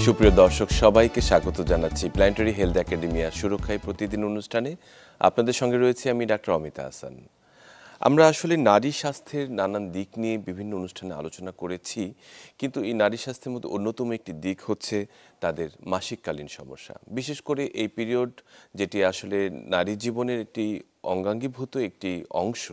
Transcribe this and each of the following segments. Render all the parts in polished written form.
সুপ্রিয় দর্শক সবাইকে স্বাগত জানাচ্ছি প্ল্যানেটারি হেলথ একাডেমিয়া সুরক্ষায় প্রতিদিন অনুষ্ঠানে। আপনাদের সঙ্গে রয়েছে আমি ডাক্তার অমিতা হাসান। আমরা আসলে নারী স্বাস্থ্যের নানান দিক নিয়ে বিভিন্ন অনুষ্ঠানে আলোচনা করেছি, কিন্তু এই নারী স্বাস্থ্যের মধ্যে অন্যতম একটি দিক হচ্ছে তাদের মাসিককালীন সমস্যা। বিশেষ করে এই পিরিয়ড, যেটি আসলে নারী জীবনের একটি অঙ্গাঙ্গীভূত একটি অংশ,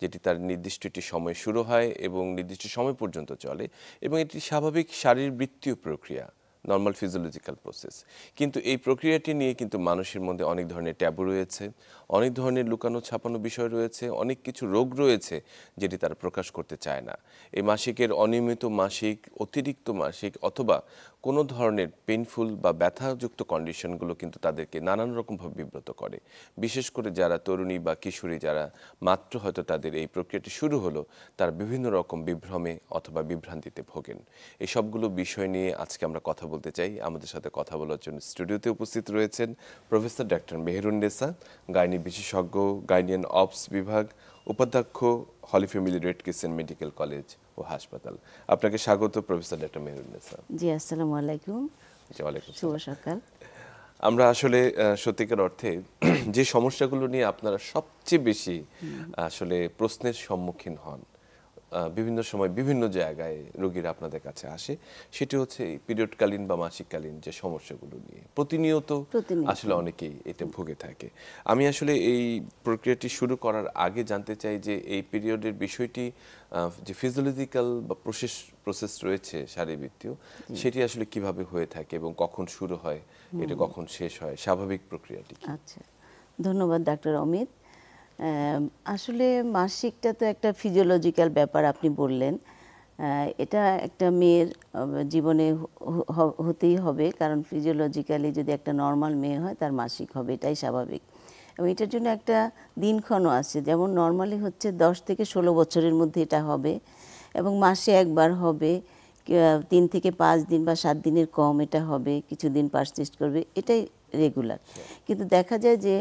যেটি তার নির্দিষ্ট একটি সময় শুরু হয় এবং নির্দিষ্ট সময় পর্যন্ত চলে, এবং এটি স্বাভাবিক শারীরবৃত্তীয় প্রক্রিয়া, নর্মাল ফিজিওলজিক্যাল প্রসেস। কিন্তু এই প্রক্রিয়াটি নিয়ে কিন্তু মানুষের মধ্যে অনেক ধরনের ট্যাবু রয়েছে, অনেক ধরনের লুকানো ছাপানো বিষয় রয়েছে, অনেক কিছু রোগ রয়েছে যেটি তারা প্রকাশ করতে চায় না। এই মাসিকের অনিয়মিত মাসিক, অতিরিক্ত মাসিক অথবা কোনো ধরনের পেইনফুল বা ব্যথাযুক্ত কন্ডিশনগুলো কিন্তু তাদেরকে নানান রকমভাবে বিব্রত করে। বিশেষ করে যারা তরুণী বা কিশোরী, যারা মাত্র হয়তো তাদের এই প্রক্রিয়াটি শুরু হলো, তারা বিভিন্ন রকম বিভ্রমে অথবা বিভ্রান্তিতে ভোগেন। এই সবগুলো বিষয় নিয়ে আজকে আমরা কথা বলতে চাই। আমাদের সাথে কথা বলার জন্য স্টুডিওতে উপস্থিত রয়েছেন প্রফেসর ডাক্তার মেহেরুন্নেসা, গাইনি বিশেষজ্ঞ, গাইনিয়ান অপস বিভাগ, উপাধ্যক্ষ, holy family red crescent medical college ও হাসপাতাল। আপনাকে স্বাগত প্রফেসর ডাক্তার মেহেরুন্নেসা। জি, আসসালামু আলাইকুম। জি, ওয়ালাইকুম শুভ আসসালাম। সকাল। আমরা আসলে সত্যিকার অর্থে যে সমস্যাগুলো নিয়ে আপনারা সবচেয়ে বেশি আসলে প্রশ্নের সম্মুখীন হন, বিভিন্ন সময় বিভিন্ন জায়গায় রোগীরা আপনাদের কাছে আসে, সেটি হচ্ছে পিরিয়ডকালীন বা মাসিককালীন যে সমস্যাগুলো নিয়ে প্রতিনিয়ত আসলে অনেকেই এটা ভুগে থাকে। আমি আসলে এই প্রক্রিয়াটি শুরু করার আগে জানতে চাই যে এই পিরিয়ডের বিষয়টি, যে ফিজিওলজিক্যাল বা প্রসেস রয়েছে শারীরবৃত্তীয়, সেটি আসলে কিভাবে হয়ে থাকে এবং কখন শুরু হয়, এটা কখন শেষ হয়, স্বাভাবিক প্রক্রিয়াটি কি? আচ্ছা, ধন্যবাদ ডাক্তার অমিত। আসলে মাসিকটা তো একটা ফিজিওলজিক্যাল ব্যাপার, আপনি বললেন। এটা একটা মেয়ের জীবনে হতেই হবে, কারণ ফিজিওলজিক্যালি যদি একটা নর্মাল মেয়ে হয় তার মাসিক হবে, এটাই স্বাভাবিক। এবং এটার জন্য একটা দিনক্ষণও আছে, যেমন নর্মালি হচ্ছে 10 থেকে 16 বছরের মধ্যে এটা হবে এবং মাসে একবার হবে, 3 থেকে 5 দিন বা 7 দিনের কম এটা হবে, কিছুদিন পারসিস্ট করবে, এটাই রেগুলার। কিন্তু দেখা যায় যে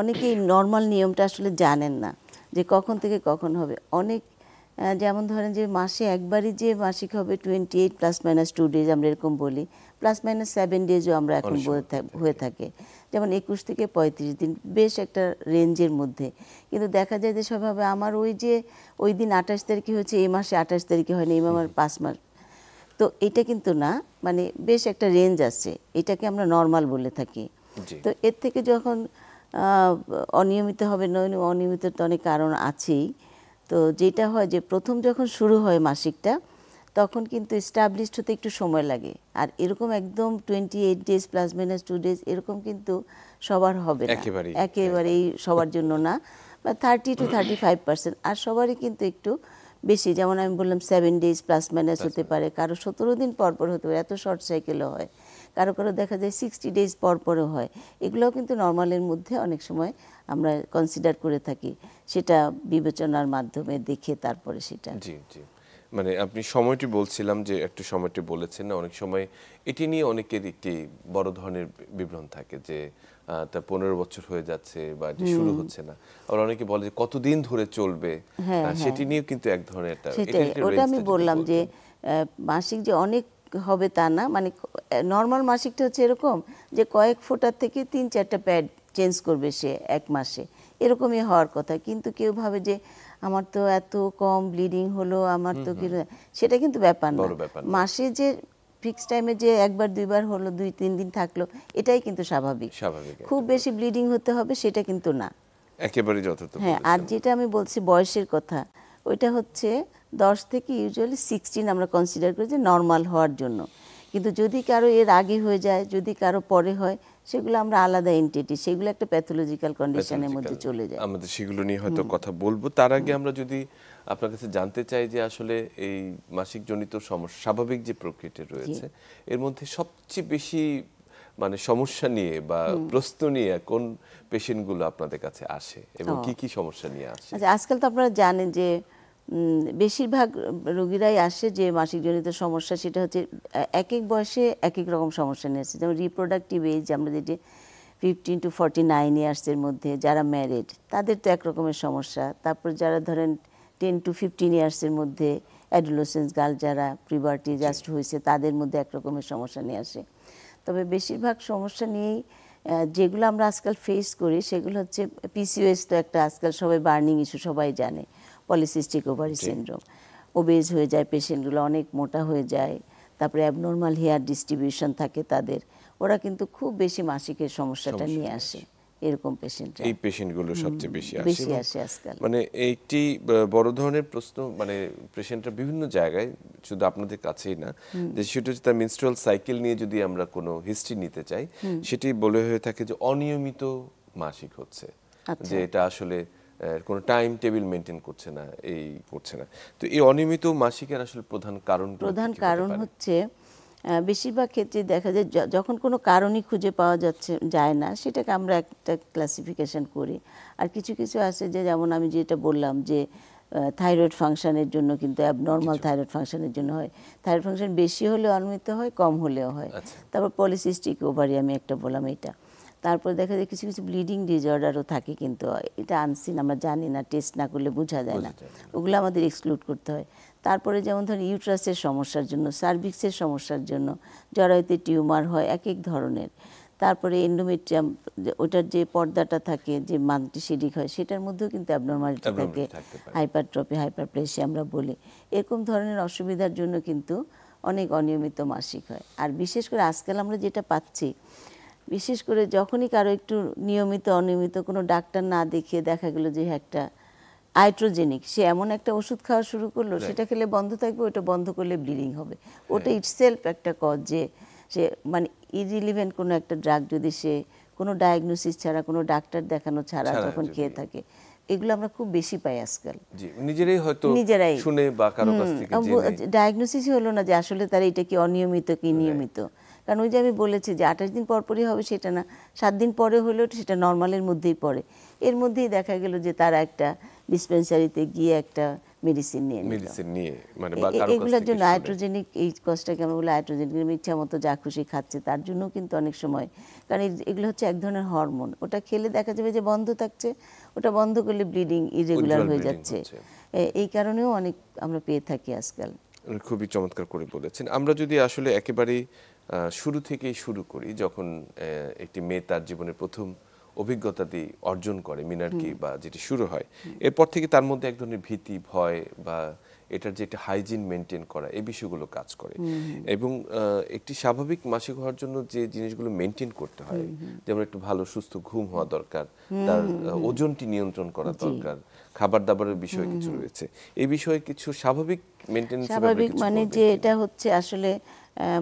অনেকেই নর্মাল নিয়মটা আসলে জানেন না যে কখন থেকে কখন হবে। অনেক যেমন ধরেন যে মাসে একবারই যে মাসিক হবে 28 +- 2 ডেজ, আমরা এরকম বলি, +- 7 ডেজও আমরা এখন হয়ে থাকে, যেমন 21 থেকে 35 দিন, বেশ একটা রেঞ্জের মধ্যে। কিন্তু দেখা যায় যে স্বভাবে আমার ওই দিন 28 তারিখে হয়েছে, এই মাসে 28 তারিখে হয়নি, এই আমার 5 মাস। তো এটা কিন্তু না, মানে বেশ একটা রেঞ্জ আছে, এটাকে আমরা নর্মাল বলে থাকি। তো এর থেকে যখন অনিয়মিত হবে, অনিয়মিত তো অনেক কারণ আছেই। তো যেটা হয় যে প্রথম যখন শুরু হয় মাসিকটা, তখন কিন্তু এস্টাবলিশড হতে একটু সময় লাগে। আর এরকম একদম 28 ডেজ +- 2 ডেজ এরকম কিন্তু সবার হবে না, একেবারেই সবার জন্য না, বা 30 to 35%। আর সবারই কিন্তু একটু বেশি, যেমন আমি বললাম 7 ডেজ ± হতে পারে, কারো 17 দিন পর পর হতে পারে, এত শর্ট সাইকেলও হয়, কারো কারো দেখা যায় 60 ডেজ পর পরও হয়। এগুলোও কিন্তু নর্মালের মধ্যে অনেক সময় আমরা কনসিডার করে থাকি, সেটা বিবেচনার মাধ্যমে দেখে তারপরে সেটা। জি জি, মানে আপনি সময়টি বলছিলাম যে একটু সময়টি বলেছেন না, অনেক সময় এটি নিয়ে অনেকের একটি বড় ধরনের বিভ্রম থাকে যে তার 15 বছর হয়ে যাচ্ছে বা এটি শুরু হচ্ছে না, আবার অনেকে বলে যে কতদিন ধরে চলবে, সেটি নিয়েও কিন্তু এক ধরনের একটা, সেটাই ওটা আমি বললাম যে মাসিক যে অনেক হবে তা না, মানে নর্মাল মাসিকটা হচ্ছে এরকম যে কয়েক ফোঁটার থেকে 3-4টা প্যাড চেঞ্জ করবে সে এক মাসে, এরকমই হওয়ার কথা। কিন্তু কেউ ভাবে যে আমার তো এত কম ব্লিডিং হলো, আমার তো কি, সেটা কিন্তু ব্যাপার না। মাসে যে ফিক্স টাইমে যে একবার দুইবার হলো, 2-3 দিন থাকলো, এটাই কিন্তু স্বাভাবিক। খুব বেশি ব্লিডিং হতে হবে সেটা কিন্তু না, একেবারে যথার্থ। হ্যাঁ। আর যেটা আমি বলছি বয়সের কথা, ওইটা হচ্ছে 10 থেকে ইউজুয়ালি 16 আমরা কনসিডার করি যে নর্মাল হওয়ার জন্য। কিন্তু যদি কারো এর আগে হয়ে যায়, যদি কারো পরে হয়, সেগুলো আমরা আলাদা এন্টিটি, সেগুলো একটা প্যাথোলজিক্যাল কন্ডিশনের মধ্যে চলে যায়। আমাদের সেগুলো নিয়ে হয়তো কথা বলবো। তার আগে আমরা যদি আপনার কাছে জানতে চাই যে আসলে এই মাসিক জনিত সমস্যা, স্বাভাবিক যে প্রকৃতি রয়েছে, এর মধ্যে সবচেয়ে বেশি মানে সমস্যা নিয়ে বা প্রশ্ন নিয়ে কোন পেশেন্টগুলো আপনাদের কাছে আসে এবং কি কি সমস্যা নিয়ে আসে? আচ্ছা, আজকাল তো আপনারা জানেন যে বেশিরভাগ রোগীরাই আসে যে মাসিকজনিত সমস্যা, সেটা হচ্ছে এক এক বয়সে এক এক রকম সমস্যা নিয়ে আসছে। যেমন রিপ্রোডাক্টিভ এজ, আমরা যেটি 15 to 49 ইয়ার্সের মধ্যে যারা ম্যারিড, তাদের তো এক রকমের সমস্যা। তারপর যারা ধরেন 10 to 15 ইয়ার্সের মধ্যে অ্যাডোলেসেন্স গার্ল যারা প্রিবার্টি জাস্ট হয়েছে তাদের মধ্যে একরকমের সমস্যা নিয়ে আসে। তবে বেশিরভাগ সমস্যা নিয়েই যেগুলো আমরা আজকাল ফেস করি সেগুলো হচ্ছে পিসিওএস, তো একটা আজকাল সবাই বার্নিং ইস্যু, সবাই জানে। পলিসিস্টিক ওভারি সিনড্রোম, ওবেজ হয়ে যায় পেশেন্টগুলো, অনেক মোটা হয়ে যায়, তারপরে অ্যাবনর্মাল হেয়ার ডিস্ট্রিবিউশন থাকে তাদের, ওরা কিন্তু খুব বেশি মাসিকের সমস্যাটা নিয়ে আসে। এরকম পেশেন্ট, এই পেশেন্টগুলো সবচেয়ে বেশি বেশি এবং আসে আজকাল। মানে একটি বড় ধরনের প্রশ্ন, মানে পেশেন্টরা বিভিন্ন জায়গায়, শুধু আপনাদের কাছেই না, যে সেটা হচ্ছে তার মেনস্ট্রুয়াল সাইকেল নিয়ে যদি আমরা কোনো হিস্ট্রি নিতে চাই, সেটি বলে হয়ে থাকে যে অনিয়মিত মাসিক হচ্ছে, যে এটা আসলে কোনো টাইম টেবিল মেনটেন করছে না, এই করছে না। তো এই অনিয়মিত মাসিকের আসলে প্রধান কারণ হচ্ছে বেশিরভাগ ক্ষেত্রে দেখা যায় যখন কোনো কারণই খুঁজে পাওয়া যায় না, সেটাকে আমরা একটা ক্লাসিফিকেশন করি। আর কিছু কিছু আছে যে, যেমন আমি যেটা বললাম যে থাইরয়েড ফাংশনের জন্য কিন্তু অ্যাবনর্মাল থাইরয়েড ফাংশনের জন্য হয়, থাইরয়েড ফাংশন বেশি হলেও অনিয়মিত হয়, কম হলেও হয়। তারপর পলিসিস্টিক ওভারি আমি একটা বললাম এটা। তারপর দেখা যায় কিছু কিছু ব্লিডিং ডিসঅর্ডারও থাকে, কিন্তু এটা আনসিন, আমরা জানি না, টেস্ট না করলে বোঝা যায় না, ওগুলো আমাদের এক্সক্লুড করতে হয়। তারপরে যেমন ধরুন ইউট্রাসের সমস্যার জন্য, সার্ভিক্সের সমস্যার জন্য, জরায়ুতে টিউমার হয় এক এক ধরনের। তারপরে এন্ডোমেট্রিয়াম, ওটার যে পর্দাটা থাকে, যে মাল্টিসিডিক হয়, সেটার মধ্যেও কিন্তু অ্যাবনর্মালিটি থাকে, হাইপারট্রপি, হাইপারপ্লেসিয়া আমরা বলি। এরকম ধরনের অসুবিধার জন্য কিন্তু অনেক অনিয়মিত মাসিক হয়। আর বিশেষ করে আজকাল আমরা যেটা পাচ্ছি, বিশেষ করে যখনই কারো একটু নিয়মিত অনিয়মিত কোনো ডাক্তার না দেখিয়ে দেখা গেল যে একটা আইট্রোজেনিক, সে এমন একটা ওষুধ খাওয়া শুরু করলো, সেটা খেলে বন্ধ থাকবে, ওটা বন্ধ করলে ব্লিডিং হবে, ওটা ইটসেলফ একটা কজ। যে সে মানে ইরিলিভেন্ট কোনো একটা ড্রাগ যদি সে কোনো ডায়াগনোসিস ছাড়া, কোনো ডাক্তার দেখানো ছাড়া যখন খেয়ে থাকে, এগুলো আমরা খুব বেশি পাই আজকাল। নিজেরাই হয়তো শুনে বা কারো কাছ থেকে জেনে ডায়াগনোসিসই হলো না যে আসলে তারা এটা কি অনিয়মিত কি নিয়মিত। কারণ ওই যে আমি বলেছি যে 28 দিন পরপরই হবে সেটা না, 7 দিন পরে হলেও সেটা নর্মালের মধ্যেই পড়ে। এর মধ্যেই দেখা গেল যে তারা একটা ডিসপেন্সারিতে গিয়ে একটা মেডিসিন নিয়ে মানে এগুলোর জন্য আইট্রোজেনিক, এই কজটাকে আমরা বলি আইট্রোজেনিক, ইচ্ছা মতো যা খুশি খাচ্ছে, তার জন্য কিন্তু অনেক সময়, কারণ এগুলো হচ্ছে এক ধরনের হরমোন, ওটা খেলে দেখা যাবে যে বন্ধ থাকছে, ওটা বন্ধ করলে ব্লিডিং ইরেগুলার হয়ে যাচ্ছে। এই কারণেও অনেক আমরা পেয়ে থাকি আজকাল। খুবই চমৎকার করে বলেছেন। আমরা যদি আসলে একেবারে শুরু থেকেই শুরু করি, যখন একটি মেয়ে তার জীবনের প্রথম অভিজ্ঞতা দিয়ে অর্জন করে মিনারকি বা যেটি শুরু হয়, এরপর থেকে তার মধ্যে এক ধরনের ভীতি, ভয় বা এটার যে একটা হাইজিন মেনটেন করা, এই বিষয়গুলো কাজ করে। এবং একটি স্বাভাবিক মাসিক হওয়ার জন্য যে জিনিসগুলো মেনটেন করতে হয়, যেমন একটু ভালো সুস্থ ঘুম হওয়া দরকার, তার ওজনটি নিয়ন্ত্রণ করা দরকার, খাবার দাবারের বিষয় কিছু রয়েছে, এই বিষয়ে কিছু স্বাভাবিক মেনটেন্যান্স। স্বাভাবিক মানে যে এটা হচ্ছে আসলে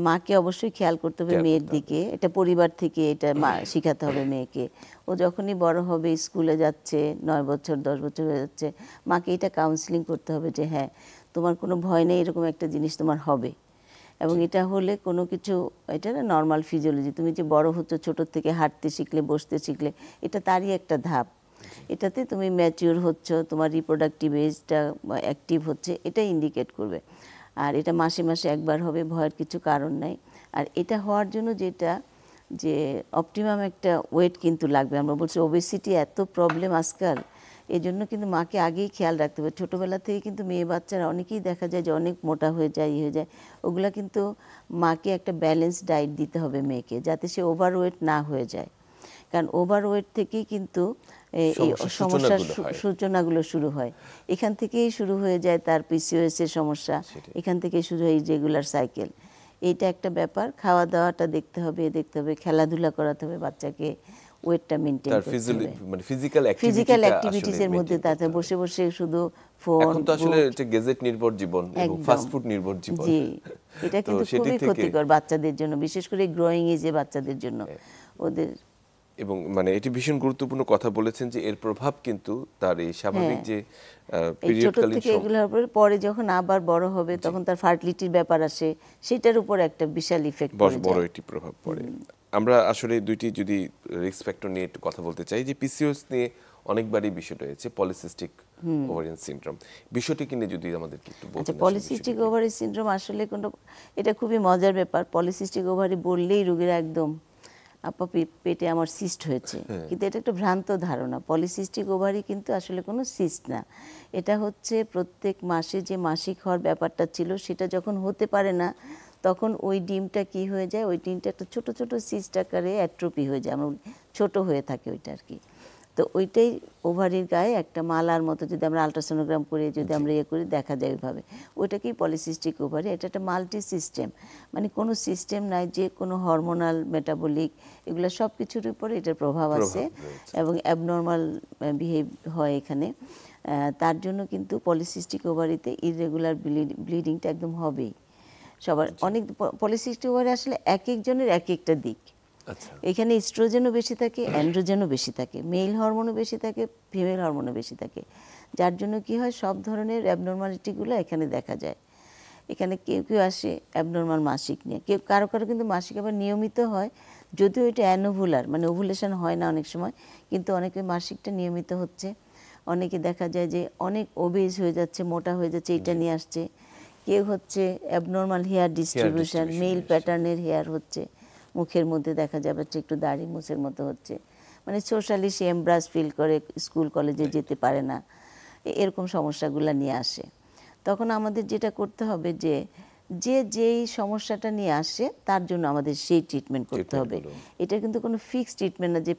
মাকে অবশ্যই খেয়াল করতে হবে মেয়ের দিকে, এটা পরিবার থেকে এটা শিখাতে হবে মেয়েকে। ও যখনই বড় হবে, স্কুলে যাচ্ছে, 9 বছর 10 বছর হয়ে যাচ্ছে, মাকে এটা কাউন্সিলিং করতে হবে যে হ্যাঁ, তোমার কোনো ভয় নেই, এরকম একটা জিনিস তোমার হবে। এবং এটা হলে কোনো কিছু, এটা না নর্মাল ফিজিওলজি, তুমি যে বড় হচ্ছ, ছোটোর থেকে হাঁটতে শিখলে, বসতে শিখলে, এটা তারই একটা ধাপ। এটাতে তুমি ম্যাচিওর হচ্ছ, তোমার রিপ্রোডাক্টিভ এজটা অ্যাক্টিভ হচ্ছে, এটা ইন্ডিকেট করবে। আর এটা মাসে মাসে একবার হবে, ভয়ের কিছু কারণ নাই। আর এটা হওয়ার জন্য যেটা, যে অপটিমাম একটা ওয়েট কিন্তু লাগবে। আমরা বলছি ওবেসিটি এত প্রবলেম আজকাল, এই জন্য কিন্তু মাকে আগেই খেয়াল রাখতে হবে। ছোটোবেলা থেকে কিন্তু মেয়ে বাচ্চারা অনেকেই দেখা যায় যে অনেক মোটা হয়ে যায়, হয়ে যায়, ওগুলা কিন্তু মাকে একটা ব্যালেন্স ডায়েট দিতে হবে মেয়েকে, যাতে সে ওভারওয়েট না হয়ে যায়। কারণ ওভারওয়েট থেকেই কিন্তু এই সমস্যার সূচনাগুলো শুরু হয়, এখান থেকেই শুরু হয়ে যায় তার পিসিওএস এর সমস্যা, এখান থেকেই শুরু হয় রেগুলার সাইকেল। এইটা একটা ব্যাপার। খাওয়া দাওয়াটা দেখতে হবে, খেলাধুলা করাতে হবে বাচ্চাকে, ওয়েটটা মেনটেন করতে হবে, মানে ফিজিক্যাল অ্যাক্টিভিটিসের মধ্যে। তাতে বসে বসে শুধু ফোন, এখন তো আসলে এটা গেজেট নির্ভর জীবন এবং ফাস্ট ফুড নির্ভর জীবন। জি, এটা কিন্তু খুবই ক্ষতিকর বাচ্চাদের জন্য, বিশেষ করে গ্রোয়িং এজে বাচ্চাদের জন্য ওদের। এবং মানে এটি ভীষণ গুরুত্বপূর্ণ কথা বলেছেন যে এর প্রভাব কিন্তু তার এই স্বাভাবিক যে পিরিয়ডকালীন এগুলোর উপর পরে যখন আবার বড় হবে, তখন তার ফার্টিলিটির ব্যাপার আসে, সেটার উপর একটা বিশাল ইফেক্ট পড়ে, বড় একটি প্রভাব পড়ে। আমরা আসলে দুইটি যদি রিস্ক ফ্যাক্টর নিয়ে একটু কথা বলতে চাই, যে পিসিওএস নিয়ে অনেকবারই বিষয় রয়েছে, পলিসিস্টিক ওভারিয়ান সিনড্রোম, বিষয়টিকে নিয়ে যদি আমাদেরকে একটু বলতেন। আচ্ছা, পলিসিস্টিক ওভারি সিনড্রোম আসলে কোনো, এটা খুবই মজার ব্যাপার। পলিসিস্টিক ওভারি বললেই রোগীরা একদম আপা পেটে আমার সিস্ট হয়েছে, কিন্তু এটা একটা ভ্রান্ত ধারণা। পলিসিস্টিক ওভারি কিন্তু আসলে কোনো সিস্ট না, এটা হচ্ছে প্রত্যেক মাসে যে মাসিক হওয়ার ব্যাপারটা ছিল সেটা যখন হতে পারে না তখন ওই ডিমটা কি হয়ে যায়, ওই ডিমটা একটা ছোট ছোট সিস্ট আকারে অ্যাট্রোপি হয়ে যায়, আমরা ছোট হয়ে থাকে ওইটা আর কি। তো ওইটাই ওভারির গায়ে একটা মালার মতো যদি আমরা আলট্রাসোনোগ্রাম করে যদি আমরা ইয়ে করি দেখা যায় ওইভাবে, ওইটাকেই পলিসিস্টিক ওভারি। এটা একটা মাল্টি সিস্টেম, মানে কোনো সিস্টেম নাই যে কোনো হরমোনাল মেটাবলিক এগুলো সব কিছুর উপরে এটার প্রভাব আছে এবং অ্যাবনর্মাল বিহেভ হয় এখানে। তার জন্য কিন্তু পলিসিস্টিক ওভারিতে ইররেগুলার ব্লিডিংটা একদম হবেই সবার। অনেক পলিসিস্টিক ওভারি আসলে এক একজনের এক একটা দিক। এখানে ইস্ট্রোজেনও বেশি থাকে, অ্যান্ড্রোজেনও বেশি থাকে, মেল হরমোনও বেশি থাকে, ফিমেল হরমোনও বেশি থাকে, যার জন্য কি হয় সব ধরনের অ্যাবনর্মালিটিগুলো এখানে দেখা যায়। এখানে কেউ কেউ আসে অ্যাবনর্মাল মাসিক নিয়ে, কেউ কারো কারো কিন্তু মাসিক আবার নিয়মিত হয়, যদিও এটা অ্যানোভুলার মানে ওভুলেশন হয় না অনেক সময়, কিন্তু অনেকে মাসিকটা নিয়মিত হচ্ছে। অনেকে দেখা যায় যে অনেক ওবেজ হয়ে যাচ্ছে, মোটা হয়ে যাচ্ছে, এটা নিয়ে আসছে। কেউ হচ্ছে অ্যাবনর্মাল হেয়ার ডিস্ট্রিবিউশন, মেল প্যাটার্নের হেয়ার হচ্ছে, মুখের মধ্যে দেখা যাবে একটু দাড়ি মুছের মতো হচ্ছে, মানে সোশ্যালি সে এমব্রাস ফিল করে, স্কুল কলেজে যেতে পারে না, এরকম সমস্যাগুলো নিয়ে আসে। তখন আমাদের যেটা করতে হবে যে যেই সমস্যাটা নিয়ে আসে তার জন্য আমাদের সেই ট্রিটমেন্ট করতে হবে। এটা কিন্তু কোনো ফিক্সড ট্রিটমেন্ট না যে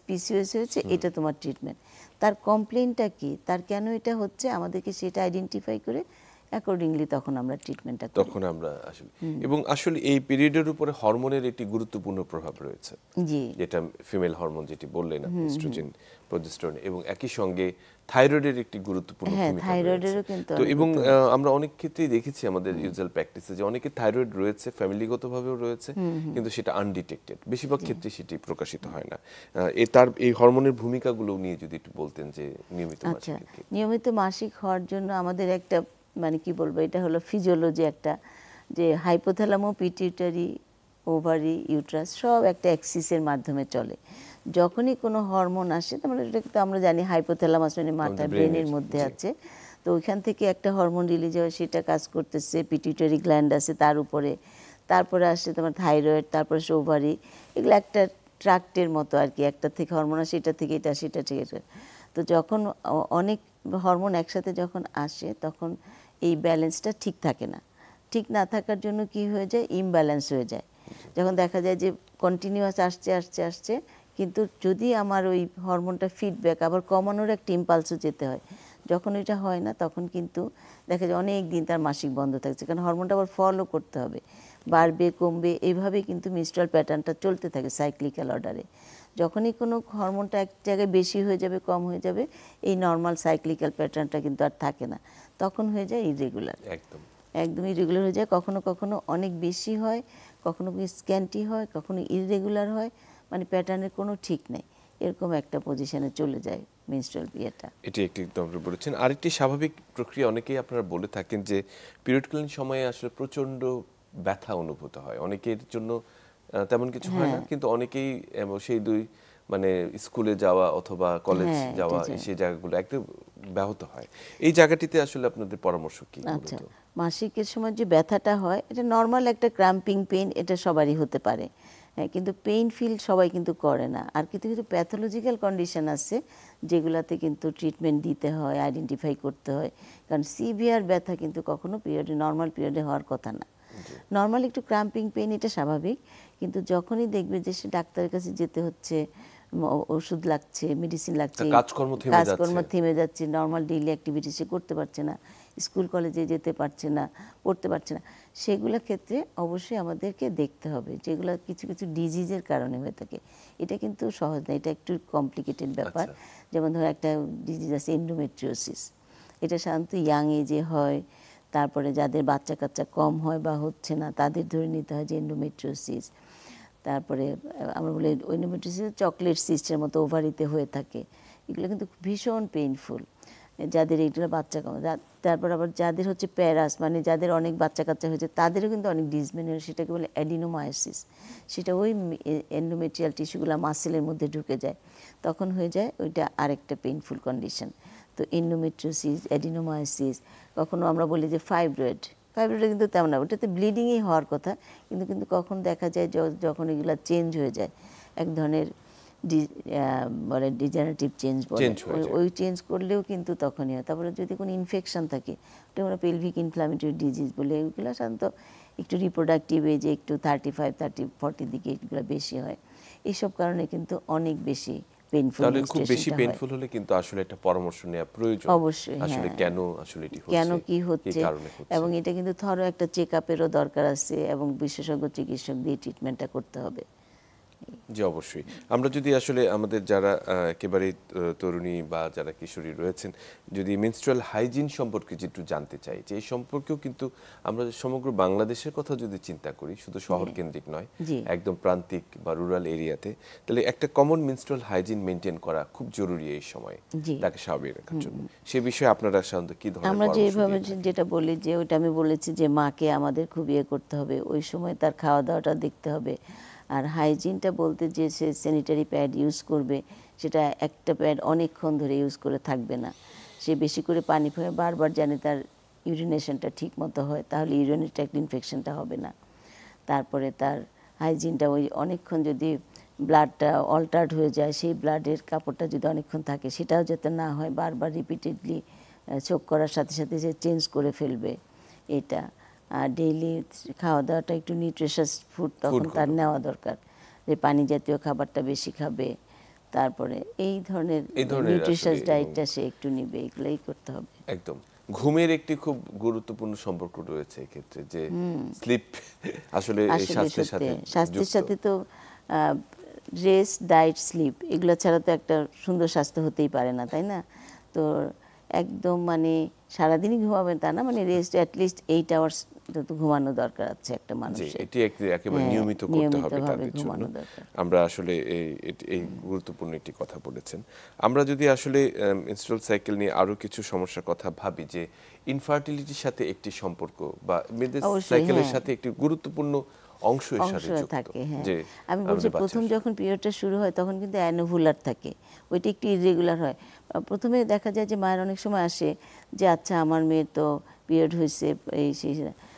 পিসিওএস হয়েছে এটা তোমার ট্রিটমেন্ট। তার কমপ্লেনটা কি, তার কেন এটা হচ্ছে, আমাদেরকে সেটা আইডেন্টিফাই করে অ্যাকর্ডিংলি তখন আমরা ট্রিটমেন্টটা করি। তখন আমরা আসলে এবং আসলে এই পিরিয়ডের উপরে হরমোনের একটি গুরুত্বপূর্ণ প্রভাব রয়েছে, জি, যেটা ফিমেল হরমোন যেটি বললেন আপনি, এস্ট্রোজেন, প্রোজেস্টেরন, এবং একই সঙ্গে থাইরয়েডের একটি গুরুত্বপূর্ণ ভূমিকা থাইরয়েডেরও রয়েছে। কিন্তু তো এবং আমরা অনেক ক্ষেত্রেই দেখেছি আমাদের ইউজুয়াল প্র্যাকটিসে যে অনেকে থাইরয়েড রয়েছে, ফ্যামিলিগতভাবেও রয়েছে, কিন্তু সেটা আনডিটেক্টেড, বেশিরভাগ ক্ষেত্রে সেটি প্রকাশিত হয় না। তার এই হরমোনের ভূমিকাগুলো নিয়ে যদি একটু বলতেন যে নিয়মিত আচ্ছা, মাসিকের ক্ষেত্রে। নিয়মিত মাসিক হওয়ার জন্য আমাদের একটা মানে কি বলবো, এটা হলো ফিজিওলজি একটা, যে হাইপোথ্যালামো পিটিউটারি ওভারি ইউট্রাস সব একটা অ্যাক্সিসের মাধ্যমে চলে। যখনই কোনো হরমোন আসে, তার এটা তো আমরা জানি হাইপোথ্যালামাস মানে মাথা ব্রেনের মধ্যে আছে, তো ওইখান থেকে একটা হরমোন রিলিজ হয়, সেটা কাজ করতেছে, পিটিউটারি গ্ল্যান্ড আছে তার উপরে, তারপরে আসে তোমার থাইরয়েড, তারপরে ওভারি, এগুলো একটা ট্রাক্টের মতো আর কি, একটা থেকে হরমোন আসে, এটা থেকে এটা, সেটা থেকে এটা। তো যখন অনেক হরমোন একসাথে যখন আসে তখন এই ব্যালেন্সটা ঠিক থাকে না, ঠিক না থাকার জন্য কি হয়ে যায়, ইমব্যালেন্স হয়ে যায়। যখন দেখা যায় যে কন্টিনিউয়াস আসছে আসছে আসছে, কিন্তু যদি আমার ওই হরমোনটা ফিডব্যাক আবার কমানোর একটা ইম্পালসও যেতে হয়, যখন এটা হয় না তখন কিন্তু দেখা যায় অনেক দিন তার মাসিক বন্ধ থাকছে, কারণ হরমোনটা আবার ফলো করতে হবে, বাড়বে কমবে, এইভাবেই কিন্তু মেনস্ট্রুয়াল প্যাটার্নটা চলতে থাকে সাইক্লিক্যাল অর্ডারে। যখনই কোনো হরমোনটা এক জায়গায় বেশি হয়ে যাবে, কম হয়ে যাবে, এই নর্মাল সাইক্লিক্যাল প্যাটার্নটা কিন্তু আর থাকে না, তখন হয়ে যায় ইরেগুলার, একদম ইরেগুলার হয়ে যায়। কখনো কখনো অনেক বেশি হয়, কখনো স্ক্যান্টি হয়, কখনো ইরেগুলার হয়, মানে প্যাটার্নের কোনো ঠিক নেই, এরকম একটা পজিশনে চলে যায় মেনস্ট্রুয়াল পিরিয়ডটা। এটি একটি একদম বলেছেন। আরেকটি স্বাভাবিক প্রক্রিয়া অনেকেই আপনারা বলে থাকেন যে পিরিয়ডকালীন সময়ে আসলে প্রচন্ড ব্যথা অনুভূত হয়, অনেকের জন্য তেমন কিছু হয় না, কিন্তু অনেকেই সেই দুই মানে স্কুলে যাওয়া অথবা কলেজ যাওয়া সেই জায়গাগুলো একদম ব্যাহত হয়। এই জায়গাটিতে আসলে আপনাদের পরামর্শ কি? আচ্ছা, মাসিকের সময় যে ব্যথাটা হয় এটা নর্মাল একটা ক্র্যাম্পিং পেইন, এটা সবারই হতে পারে, হ্যাঁ, কিন্তু পেইন ফিল সবাই কিন্তু করে না। আর কিছু কিছু প্যাথোলজিক্যাল কন্ডিশন আছে যেগুলাতে কিন্তু ট্রিটমেন্ট দিতে হয়, আইডেন্টিফাই করতে হয়, কারণ সিভিয়ার ব্যথা কিন্তু কখনো পিরিয়ডে, নর্মাল পিরিয়ডে হওয়ার কথা না। নর্মাল একটু ক্র্যাম্পিং পেইন এটা স্বাভাবিক, কিন্তু যখনই দেখবে যে সে ডাক্তারের কাছে যেতে হচ্ছে, ওষুধ লাগছে, মেডিসিন লাগছে, কাজকর্ম থেমে যাচ্ছে, নর্মাল ডেইলি অ্যাক্টিভিটি সে করতে পারছে না, স্কুল কলেজে যেতে পারছে না, পড়তে পারছে না, সেগুলোর ক্ষেত্রে অবশ্যই আমাদেরকে দেখতে হবে, যেগুলো কিছু কিছু ডিজিজের কারণে হয়ে থাকে। এটা কিন্তু সহজ না, এটা একটু কমপ্লিকেটেড ব্যাপার। যেমন ধরো একটা ডিজিজ আছে এন্ডোমেট্রিওসিস, এটা সাধারণত ইয়াং এজে হয়, তারপরে যাদের বাচ্চা কাচ্চা কম হয় বা হচ্ছে না তাদের ধরে নিতে হয় যে এন্ডোমেট্রিওসিস। তারপরে আমরা বলি এন্ডোমেট্রিওসিস চকলেট সিস্টের মতো ওভারিতে হয়ে থাকে, এগুলো কিন্তু ভীষণ পেইনফুল যাদের এইগুলো বাচ্চা কম। তারপর আবার যাদের হচ্ছে প্যারাস মানে যাদের অনেক বাচ্চা কাচ্চা হয়েছে তাদেরও কিন্তু অনেক ডিসমেনোরিয়া, সেটাকে বলে অ্যাডিনোমায়োসিস, সেটা ওই এন্ডোমেট্রিয়াল টিস্যুগুলো মাসেলের মধ্যে ঢুকে যায়, তখন হয়ে যায় ওইটা আরেকটা পেইনফুল কন্ডিশন। তো এন্ডোমেট্রিওসিস, অ্যাডিনোমায়োসিস, কখনো আমরা বলি যে ফাইব্রয়েড, ফাইব্রয়েডটা কিন্তু তেমন না, ওটাতে ব্লিডিংই হওয়ার কথা, কিন্তু কখন দেখা যায় যখন এগুলো চেঞ্জ হয়ে যায়, এক ধরনের বলে ডিজেনারেটিভ চেঞ্জ বলে, Change হয়ে যায়। ওই চেঞ্জ করলেও কিন্তু তখনই হয়। তারপরে যদি কোনো ইনফেকশন থাকে, ওটা আমরা পেলভিক ইনফ্লামেটরি ডিজিজ বলে, ওইগুলো সাধারণত একটু রিপ্রোডাক্টিভ এজে একটু 35-40 দিকে এগুলো বেশি হয়। এইসব কারণে কিন্তু অনেক বেশি পেইনফুল তাহলে খুব বেশি মেনস্ট্রুয়েশনটা হয়। পেইনফুল হলে কিন্তু আসলে একটা পরামর্শ নেওয়া প্রয়োজন। অবশ্যই, আসলে হ্যাঁ। কেন আসলে এটি হচ্ছে, কেন কি কি হচ্ছে, কারণে হচ্ছে। এবং এটা কিন্তু থরো একটা চেক আপেরও দরকার আছে এবং বিশেষজ্ঞ চিকিৎসক দিয়ে ট্রিটমেন্টটা করতে হবে। জি অবশ্যই। আমরা যদি আসলে আমাদের যারা একেবারে তরুণী বা যারা কিশোরী রয়েছেন, যদি মেনস্ট্রুয়াল হাইজিন সম্পর্কে একটু জানতে চাই, যে এই সম্পর্কেও কিন্তু আমরা সমগ্র বাংলাদেশের কথা যদি চিন্তা করি, শুধু শহর কেন্দ্রিক নয়, জি। একদম প্রান্তিক বা রুরাল এরিয়াতে, তাহলে একটা কমন মেনস্ট্রুয়াল হাইজিন মেনটেন করা খুব জরুরি এই সময় জি। তাকে স্বাভাবিক রাখার জন্য। সে বিষয়ে আপনারা সাধারণত কি ধরনের আমরা পরামর্শ যেভাবে দিয়ে থাকেন? যেটা বলি যে ওইটা আমি বলেছি যে মাকে আমাদের খুব ইয়ে করতে হবে, ওই সময় তার খাওয়া দাওয়াটা দেখতে হবে। আর হাইজিনটা বলতে যে সে স্যানিটারি প্যাড ইউজ করবে, সেটা একটা প্যাড অনেকক্ষণ ধরে ইউজ করে থাকবে না। সে বেশি করে পানি ফেলে বারবার জানে তার ইউরিনেশনটা ঠিক মতো হয়, তাহলে ইউরিনারি ট্র্যাক্ট ইনফেকশনটা হবে না। তারপরে তার হাইজিনটা ওই অনেকক্ষণ যদি ব্লাডটা অল্টার্ড হয়ে যায়, সেই ব্লাডের কাপড়টা যদি অনেকক্ষণ থাকে সেটাও যাতে না হয়, বারবার রিপিটেডলি চোখ করার সাথে সাথে সে চেঞ্জ করে ফেলবে এটা। আর ডেইলি খাওয়া দাওয়াটা একটু নিউট্রিশাস ফুড তখন তার নেওয়া দরকার, যে পানি জাতীয় খাবারটা বেশি খাবে, তারপরে এই ধরনের নিউট্রিশাস আসলে ডায়েটটা সে একটু নিবে, এগুলোই করতে হবে। একদম। ঘুমের একটি খুব গুরুত্বপূর্ণ সম্পর্ক রয়েছে এক্ষেত্রে, যে স্লিপ আসলে এই আসলে স্বাস্থ্যের সত্যি, সাথে স্বাস্থ্যের যুক্ত। সাথে তো রেস্ট, ডায়েট, স্লিপ এগুলো ছাড়া তো একটা সুন্দর স্বাস্থ্য হতেই পারে না, তাই না? তো একদম মানে সারাদিনই ঘুমাবেন তা না, মানে রেস্ট অ্যাটলিস্ট 8 আওয়ার্স তো ঘুমানো দরকার আছে একটা জি, মানুষের। এটি একেবারে হ্যাঁ, নিয়মিত করতে হবে নিয়মিতভাবে তাদের জন্য। ঘুমানো দরকার। আমরা আসলে এই গুরুত্বপূর্ণ একটি কথা বলেছেন। আমরা যদি আসলে মেনস্ট্রুয়াল সাইকেল নিয়ে আরো কিছু সমস্যার কথা ভাবি, যে ইনফার্টিলিটির সাথে একটি সম্পর্ক বা মেয়েদের অবশ্যই, সাইকেলের হ্যাঁ। সাথে একটি গুরুত্বপূর্ণ অংশ এর অংশ সাথে যুক্ত। থাকে, হ্যাঁ। যে আমি বলছি আমাদের প্রথম বাচ্চার যখন পিরিয়ডটা শুরু হয় তখন কিন্তু অ্যানোভুলার থাকে, ওইটা একটু ইরেগুলার হয়। প্রথমে দেখা যায় যে মায়ের অনেক সময় আসে যে আচ্ছা আমার মেয়ের তো পিরিয়ড হয়েছে, এই সেই,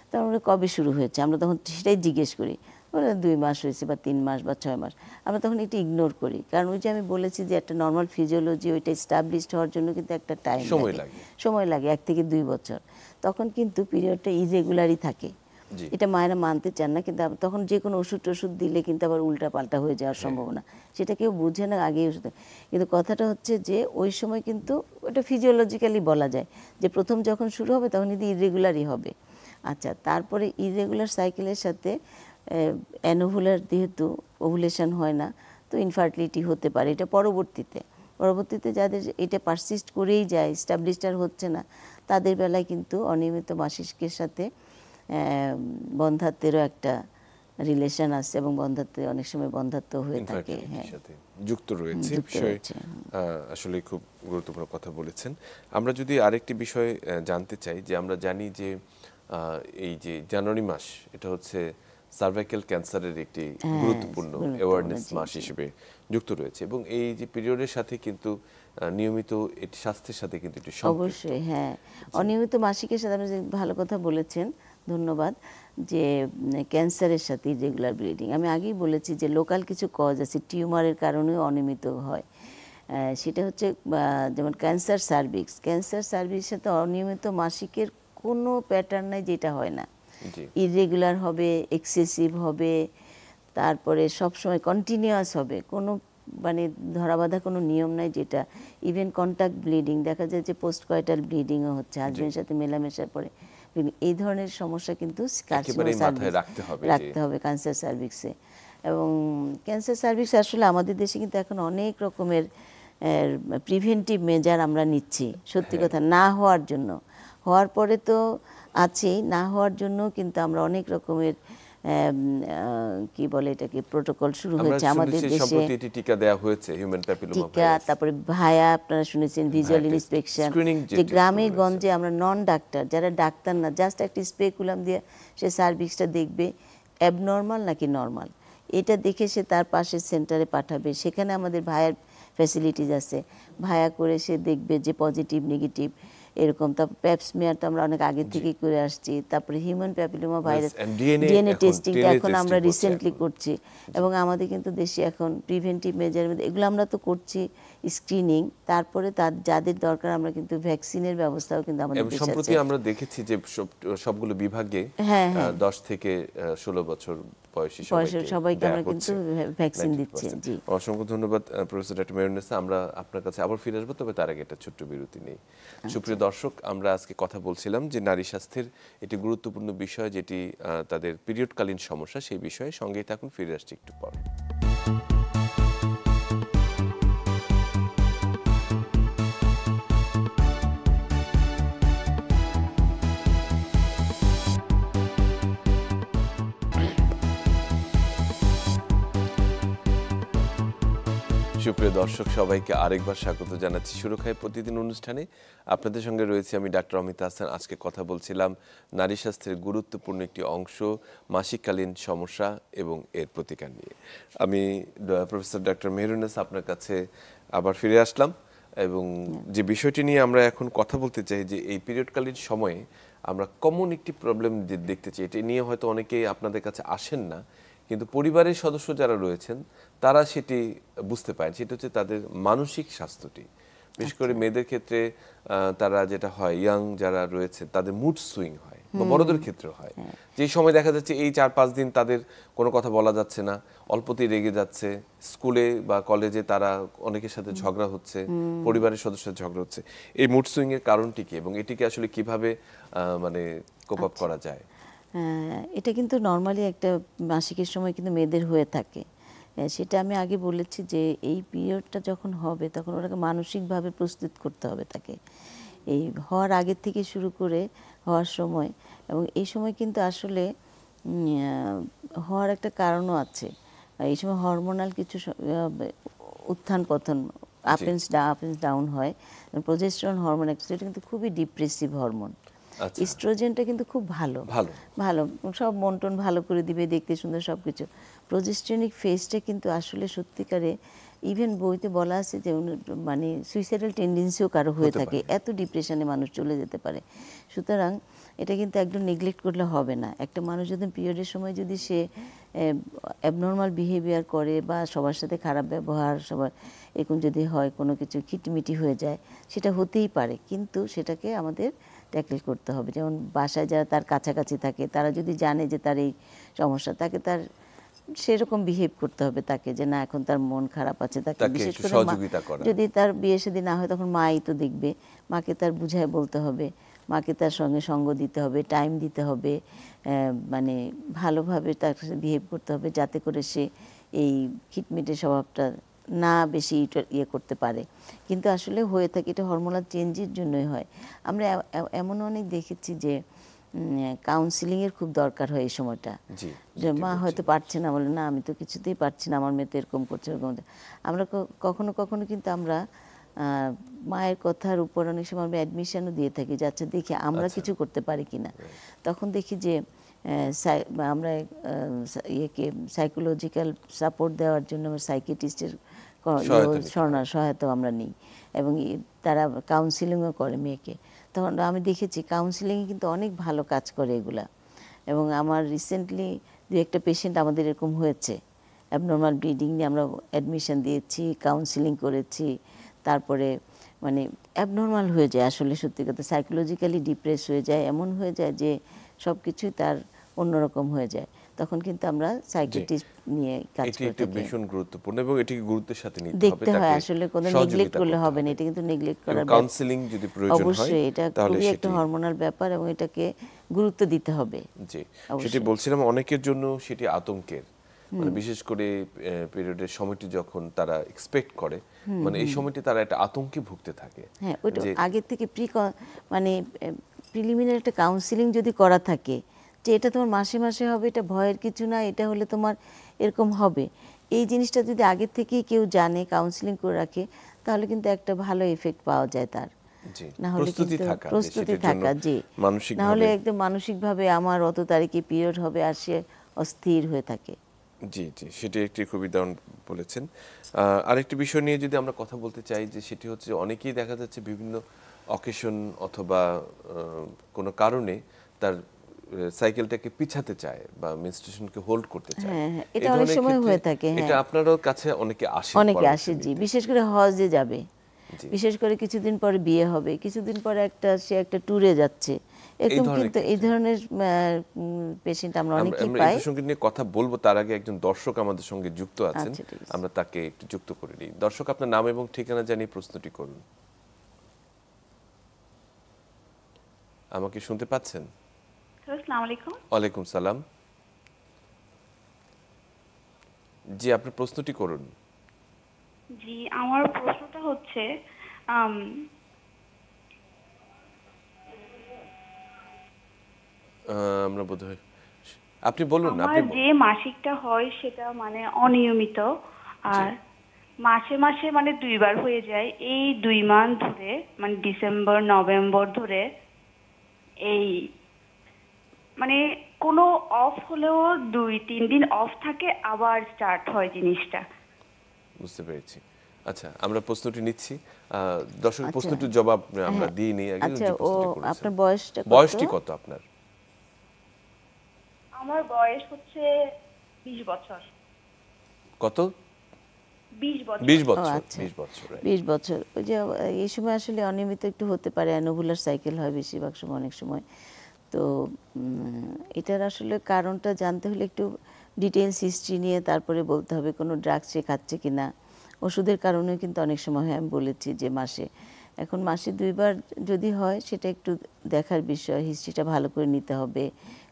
তখন আমরা কবে শুরু হয়েছে আমরা তখন সেটাই জিজ্ঞেস করি, বলে 2 মাস হয়েছে বা 3 মাস বা 6 মাস। আমরা তখন একটু ইগনোর করি, কারণ ওই যে আমি বলেছি যে একটা নর্মাল ফিজিওলজি ওইটা এস্টাবলিশড হওয়ার জন্য কিন্তু একটা টাইম সময় লাগে, লাগে। সময় লাগে 1 থেকে 2 বছর। তখন কিন্তু পিরিয়ডটা ইরেগুলারই থাকে, জি। এটা মায়েরা মানতে চান না, কিন্তু তখন যে কোনো ওষুধ টষুধ দিলে কিন্তু আবার উল্টা পাল্টা হয়ে যাওয়ার সম্ভাবনা, সেটা কেউ বুঝে না আগেই ওষুধ। কিন্তু কথাটা হচ্ছে যে ওই সময় কিন্তু ওটা ফিজিওলজিক্যালি বলা যায় যে প্রথম যখন শুরু হবে তখন কিন্তু ইরেগুলারই হবে। আচ্ছা, তারপরে ইরেগুলার সাইকেলের সাথে অ্যানোভুলার যেহেতু ওভুলেশন হয় না, তো ইনফার্টিলিটি হতে পারে। এটা পরবর্তীতে যাদের এটা পারসিস্ট করেই যায়, এস্টাবলিশড আর হচ্ছে না, তাদের বেলায় কিন্তু অনিয়মিত মাসিকের সাথে বন্ধাত্বেরও একটা রিলেশন আছে, এবং বন্ধাত্বে অনেক সময় বন্ধাত্ব হয়ে থাকে। ইনফার্টিলিটির হ্যাঁ, সাথে যুক্ত রয়েছে যুক্ত বিষয়ে। রয়েছে। আসলে খুব গুরুত্বপূর্ণ কথা বলেছেন। আমরা যদি আরেকটি বিষয় জানতে চাই, যে আমরা জানি যে এই যে জানুয়ারি মাস, এটা হচ্ছে সার্ভাইকাল ক্যান্সারের একটি গুরুত্বপূর্ণ অ্যাওয়ারনেস জি, মাস জি। হিসেবে যুক্ত রয়েছে, এবং এই যে পিরিয়ডের সাথে কিন্তু নিয়মিত এটি স্বাস্থ্যের সাথে কিন্তু এটি সম্পৃক্ত। অবশ্যই, হ্যাঁ। অনিয়মিত মাসিকের সাথে আপনি যে ভালো কথা বলেছেন, ধন্যবাদ। যে ক্যান্সারের সাথে ইরেগুলার ব্লিডিং, আমি আগেই বলেছি যে লোকাল কিছু কজ আছে, টিউমারের কারণেও অনিয়মিত হয়। সেটা হচ্ছে যেমন ক্যান্সার সার্ভিক্সের সাথে অনিয়মিত মাসিকের কোনো প্যাটার্ন নাই যেটা হয় না। জি। ইরেগুলার হবে, এক্সেসিভ হবে, তারপরে সবসময় কন্টিনিউয়াস হবে, কোনো মানে ধরাবাঁধা কোনো নিয়ম নাই যেটা। ইভেন কন্ট্যাক্ট ব্লিডিং দেখা যায় যে পোস্ট কয়টাল ব্লিডিংও হচ্ছে, হাজবেন্ডের সাথে মেলামেশার পরে এই ধরনের সমস্যা কিন্তু একেবারেই মাথায় রাখতে হবে রাখতে হবে ক্যান্সার সার্ভিক্সে। এবং ক্যান্সার সার্ভিক্স আসলে আমাদের দেশে কিন্তু এখন অনেক রকমের প্রিভেন্টিভ মেজার আমরা নিচ্ছি, সত্যি কথা, না হওয়ার জন্য। হওয়ার পরে তো আছেই, না হওয়ার জন্য কিন্তু আমরা অনেক রকমের কি বলে এটাকে প্রোটোকল শুরু হয়েছে আমাদের দেশে। সম্প্রতি এটি টিকা দেওয়া হয়েছে, হিউম্যান প্যাপিলোমা টিকা, ভাইরাস। তারপরে ভায়া আপনারা শুনেছেন ভিজুয়াল test, ইন্সপেকশন, screening যে যে test গ্রামে গুলো গঞ্জে আমরা নন ডাক্তার যারা ডাক্তার না, জাস্ট একটা স্পেকুলাম দিয়ে সে সার্ভিসটা দেখবে অ্যাবনর্মাল নাকি নর্মাল, এটা দেখে সে তার পাশের সেন্টারে পাঠাবে। সেখানে আমাদের ভায়ার ফ্যাসিলিটিস আছে, ভায়া করে সে দেখবে যে পজিটিভ নেগেটিভ, এরকম। তারপর প্যাপসমিয়ার তো আমরা অনেক আগে থেকেই করে আসছি। তারপরে human papilloma virus and DNA DNA এখন টেস্টিংটা DNA এখন আমরা testing হচ্ছে রিসেন্টলি এখন। করছি, এবং আমাদের কিন্তু দেশে এখন প্রিভেন্টিভ মেজারমেন্ট এগুলো আমরা তো করছি, স্ক্রিনিং, তারপরে যাদের দরকার আমরা কিন্তু ভ্যাকসিনের ব্যবস্থাও কিন্তু আমাদের এবং দেশে সম্প্রতি আছে। আমরা দেখেছি যে সবগুলো বিভাগে হ্যাঁ, হ্যাঁ। 10 থেকে 16 বছর বয়সী সবাইকে দেয়া আমরা কিন্তু হচ্ছে ভ্যাকসিন 90%। দিচ্ছি। জি, অসংখ্য ধন্যবাদ প্রফেসর ডক্টর মেহরুন্নেসা। আমরা আপনার কাছে আবার ফিরে আসবো, তবে তার আগে একটা ছোট্ট বিরতি নেই। সুপ্রিয় দর্শক, আমরা আজকে কথা বলছিলাম যে নারী স্বাস্থ্যের একটি গুরুত্বপূর্ণ বিষয় যেটি তাদের পিরিয়ডকালীন সমস্যা, সেই বিষয়ে। সঙ্গেই থাকুন, ফিরে আসছি একটু পর। সুপ্রিয় দর্শক, সবাইকে আরেকবার স্বাগত জানাচ্ছি সুরক্ষায় প্রতিদিন অনুষ্ঠানে। আপনাদের সঙ্গে রয়েছে আমি ডাক্তার অমিত হাসান। আজকে কথা বলছিলাম নারী স্বাস্থ্যের গুরুত্বপূর্ণ একটি অংশ, মাসিককালীন সমস্যা এবং এর প্রতিকার নিয়ে। আমি প্রফেসর ডক্টর মেহরুন্নেসা আপনার কাছে আবার ফিরে আসলাম, এবং যে বিষয়টি নিয়ে আমরা এখন কথা বলতে চাই যে এই পিরিয়ডকালীন সময়ে আমরা কমন একটি প্রবলেম দেখতে চাই। এটি নিয়ে হয়তো অনেকেই আপনাদের কাছে আসেন না, কিন্তু পরিবারের সদস্য যারা রয়েছেন তারা সেটি বুঝতে পারেন। সেটা হচ্ছে তাদের মানসিক স্বাস্থ্যটি। বিশেষ করে মেয়েদের ক্ষেত্রে তারা যেটা হয়, ইয়াং যারা রয়েছে তাদের মুড সুইং হয়, বা বড়দের ক্ষেত্রে হয়, যে সময় দেখা যাচ্ছে এই 4-5 দিন তাদের কোনো কথা বলা যাচ্ছে না, অল্পতেই রেগে যাচ্ছে, স্কুলে বা কলেজে তারা অনেকের সাথে ঝগড়া হচ্ছে, পরিবারের সদস্যের ঝগড়া হচ্ছে। এই মুড সুইং এর কারণটি কি, এবং এটিকে আসলে কিভাবে মানে কোপ আপ করা যায়? এটা কিন্তু নর্মালি একটা মাসিকের সময় কিন্তু মেয়েদের হয়ে থাকে। সেটা আমি আগে বলেছি যে এই পিরিয়ডটা যখন হবে তখন ওটাকে মানসিকভাবে প্রস্তুত করতে হবে তাকে, এই হওয়ার আগের থেকে শুরু করে হওয়ার সময়। এবং এই সময় কিন্তু আসলে হওয়ার একটা কারণও আছে। এই সময় হরমোনাল কিছু উত্থান পতন, আপ এন্ড ডাউন হয়। প্রজেস্টেরন হরমোন এটা কিন্তু খুবই ডিপ্রেসিভ হরমোন। ইস্ট্রোজেনটা কিন্তু খুব ভালো ভালো, সব মন্টন ভালো করে দিবে, দেখতে সুন্দর সব কিছু। প্রজেস্টেরনিক ফেজটা কিন্তু আসলে সত্যিকারে, ইভেন বইতে বলা আছে যে মানে সুইসাইডাল টেন্ডেন্সিও কারো হয়ে থাকে, এত ডিপ্রেশনে মানুষ চলে যেতে পারে। সুতরাং এটা কিন্তু একদম নেগলেক্ট করলে হবে না। একটা মানুষ যদি পিরিয়ডের সময় যদি সে অ্যাবনর্মাল বিহেভিয়ার করে বা সবার সাথে খারাপ ব্যবহার, সবার এরকম যদি হয়, কোনো কিছু খিটমিটি হয়ে যায়, সেটা হতেই পারে, কিন্তু সেটাকে আমাদের ট্যাকল করতে হবে। যেমন বাসায় যারা তার কাছাকাছি থাকে তারা যদি জানে যে তার এই সমস্যা, তাকে তার সেরকম বিহেভ করতে হবে তাকে, যে না এখন তার মন খারাপ আছে, তাকে বিশেষ করে যদি তার বিয়ে শাদী না হয় তখন মাই তো দেখবে, মাকে তার বুঝায় বলতে হবে, মাকে তার সঙ্গে সঙ্গ দিতে হবে, টাইম দিতে হবে, মানে ভালোভাবে তার সাথে বিহেভ করতে হবে, যাতে করে সে এই খিটমিটে স্বভাবটা না বেশি ইয়ে করতে পারে। কিন্তু আসলে হয়ে থাকে এটা হরমোনাল চেঞ্জের জন্যই হয়। আমরা এমন অনেক দেখেছি যে কাউন্সিলিংয়ের খুব দরকার হয় এই সময়টা, যে মা হয়তো পারছে না, বলে না আমি তো কিছুতেই পারছি না, আমার মেয়ে তো এরকম করছে এরকম। আমরা কখনো কখনো কিন্তু আমরা মায়ের কথার উপর অনেক সময় আমরা অ্যাডমিশনও দিয়ে থাকি, যে আচ্ছা দেখি আমরা কিছু করতে পারি কিনা। তখন দেখি যে আমরা ইয়েকে সাইকোলজিক্যাল সাপোর্ট দেওয়ার জন্য সাইকিয়াট্রিস্টের সহায়তাও আমরা নিই, এবং তারা কাউন্সিলিংও করে মেয়েকে। তখন আমি দেখেছি কাউন্সিলিংয়ে কিন্তু অনেক ভালো কাজ করে এগুলা। এবং আমার রিসেন্টলি 2-1 পেশেন্ট আমাদের এরকম হয়েছে, অ্যাবনর্মাল ব্লিডিং নিয়ে আমরা অ্যাডমিশন দিয়েছি, কাউন্সিলিং করেছি, তারপরে মানে অ্যাবনর্মাল হয়ে যায় আসলে, সত্যি কথা সাইকোলজিক্যালি ডিপ্রেস হয়ে যায়, এমন হয়ে যায় যে সব কিছুই তার অন্যরকম হয়ে যায়। তখন কিন্তু আমরা সাইকিয়াট্রিস্ট নিয়ে কাজ করতে থাকি। এটি ভীষণ গুরুত্বপূর্ণ এবং এটিকে গুরুত্বের সাথে নিতে হবে, দেখতে হয় আসলে, কোনো নেগলেক্ট করলে হবে না। এটা কিন্তু নেগলেক্ট করার কাউন্সেলিং যদি প্রয়োজন হয় অবশ্যই, এটা খুবই একটা হরমোনাল ব্যাপার এবং এটাকে গুরুত্ব দিতে হবে। জি, সেটি বলছিলাম, অনেকের জন্য সেটি আতঙ্কের, মানে বিশেষ করে পিরিয়ডের সময়টি যখন তারা এক্সপেক্ট করে, মানে এই সময়টি তারা একটা আতঙ্কে ভুগতে থাকে। হ্যাঁ, ওইটা আগে থেকে মানে প্রিলিমিনারি একটা কাউন্সিলিং যদি করা থাকে, যে এটা তোমার মাসে মাসে হবে, এটা ভয়ের কিছু না, এটা হলে তোমার এরকম হবে, এই জিনিসটা যদি আগে থেকেই কেউ জানে, কাউন্সিলিং করে রাখে, তাহলে কিন্তু একটা ভালো এফেক্ট পাওয়া যায় তার। না হলে কিন্তু প্রস্তুতি থাকা, জি, না হলে একদম মানসিকভাবে আমার অত তারিখে পিরিয়ড হবে আর সে অস্থির হয়ে থাকে। জি জি, সেটি একটি খুবই দারুণ বলেছেন। আরেকটি বিষয় নিয়ে যদি আমরা কথা বলতে চাই, যে সেটি হচ্ছে অনেকেই দেখা যাচ্ছে বিভিন্ন অকেশন অথবা কোনো কারণে তার সাইকেলটাকে পিছাতে চায় বা মেনস্ট্রুয়েশনকে হোল্ড করতে চায়, হ্যাঁ, হ্যাঁ, এটা এই অনেক ধরনের সময় ক্ষেত্রে হয়ে থাকে। এটা হ্যাঁ, আপনারও কাছে অনেকে আসে অনেকে পরামর্শ আসে, জি, নিতে। বিশেষ করে হজে যাবে, জি। বিশেষ করে কিছুদিন পরে বিয়ে হবে, কিছুদিন পরে সে একটা ট্যুরে যাচ্ছে, এই এরকম ধরনের কিন্তু এই ক্ষেত্রে ধরনের পেশেন্ট আমরা আমরা অনেকেই আমরা এই পাই। প্রসঙ্গে নিয়ে কথা বলবো, তার আগে একজন দর্শক আমাদের সঙ্গে যুক্ত আছেন, আচ্ছা, ঠিক আছে। আমরা তাকে একটু যুক্ত করে নিই। দর্শক, আপনার নাম এবং ঠিকানা জানিয়ে প্রশ্নটি করুন। আমাকে শুনতে পাচ্ছেন? আসসালামু আলাইকুম। ওয়ালাইকুম সালাম। জি, আপনার প্রশ্নটি করুন। জি, আমার প্রশ্নটা হচ্ছে আম, আমরা বোধহয়, আপনি বলুন। আমার আপনি যে মাসিকটা হয় সেটা মানে অনিয়মিত, আর মাসে মাসে মানে 2 বার হয়ে যায়। এই 2 মাস ধরে মানে ডিসেম্বর নভেম্বর ধরে এই মানে কোনো অফ হলেও 2-3 দিন অফ থাকে, আবার স্টার্ট হয় জিনিসটা। বুঝতে পেরেছি। আচ্ছা, আমরা প্রশ্নটি নিচ্ছি। দর্শকের আচ্ছা, প্রশ্নটির জবাব আমরা হ্যাঁ, দিয়ে নিই আগে। আচ্ছা, যে প্রশ্নটি করেছেন, আপনার বয়সটা কত? বয়সটি কত আপনার? আমার বয়স হচ্ছে 20 বছর। কত? 20 বছর। 20 ও বছর। আচ্ছা, 20 বছর, right. 20 বছর। ওই যে এই সময় আসলে অনিয়মিত একটু হতে পারে, অ্যানোভুলার সাইকেল হয় বেশিরভাগ সময়, অনেক সময়। তো এটার আসলে কারণটা জানতে হলে একটু ডিটেইলস হিস্ট্রি নিয়ে তারপরে বলতে হবে কোনো ড্রাগস সে খাচ্ছে কিনা। ওষুধের কারণেও কিন্তু অনেক সময় হয়, আমি বলেছি যে এখন মাসে 2 বার যদি হয় সেটা একটু দেখার বিষয়, হিস্ট্রিটা ভালো করে নিতে হবে,